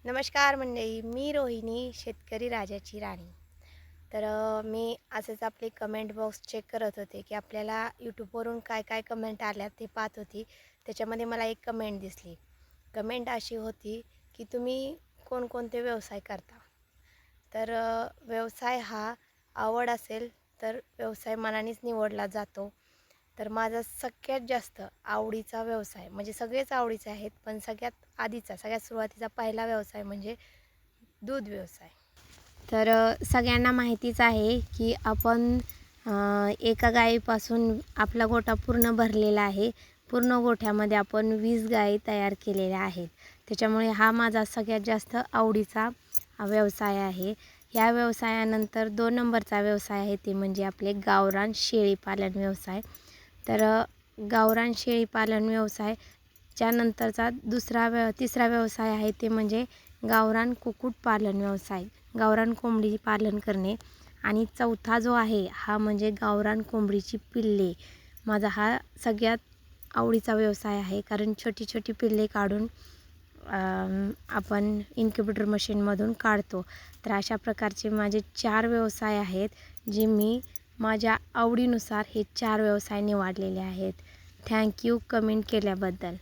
नमस्कार मंडळी, मी रोहिणी, शेतकरी राजाची राणी. मी असेच आपले कमेंट बॉक्स चेक करत होते, की आपल्याला यूट्यूबवरून काय काय कमेंट आल्या ते पाहत होती. त्याच्यामध्ये मला एक कमेंट दिसली. कमेंट अशी होती, की तुम्ही कोणकोणते व्यवसाय करता? व्यवसाय हा आवड असेल तर व्यवसाय मनानेच निवडला जातो. तर माझा सगळ्यात जास्त आवडीचा व्यवसाय म्हणजे सगळेच आवडीचे आहेत, पण सगळ्यात सुरुवातीचा पहिला व्यवसाय म्हणजे दूध व्यवसाय. सगळ्यांना माहितीच आहे, की आपण एका गायीपासून आपला गोठा पूर्ण भरलेला आहे. पूर्ण गोठ्यामध्ये आपण 20 गायी तयार केलेल्या आहेत. त्याच्यामुळे हा माझा सगळ्यात जास्त आवडीचा व्यवसाय आहे. या व्यवसायानंतर 2 नंबरचा व्यवसाय आहे ते म्हणजे आपले गावरान शेळीपालन व्यवसाय. गावरान शेळीपालन व्यवसायच्या नंतरचा तिसरा व्यवसाय आहे ते म्हणजे गावरान कुक्कुटपालन व्यवसाय, गावरान कोंबडी पालन करणे. आणि चौथा जो आहे हा म्हणजे गावरान कोंबडीची पिल्ले. माझा हा सगळ्यात आवडीचा व्यवसाय आहे, कारण छोटी छोटी पिल्ले काढून आपण इन्क्युबेटर मशीनमधून काढतो. तर अशा प्रकारचे माझे 4 व्यवसाय आहेत, जे मी माझ्या आवडीनुसार हे 4 व्यवसाय निवडलेले आहेत. थँक यू कमेंट केल्याबद्दल.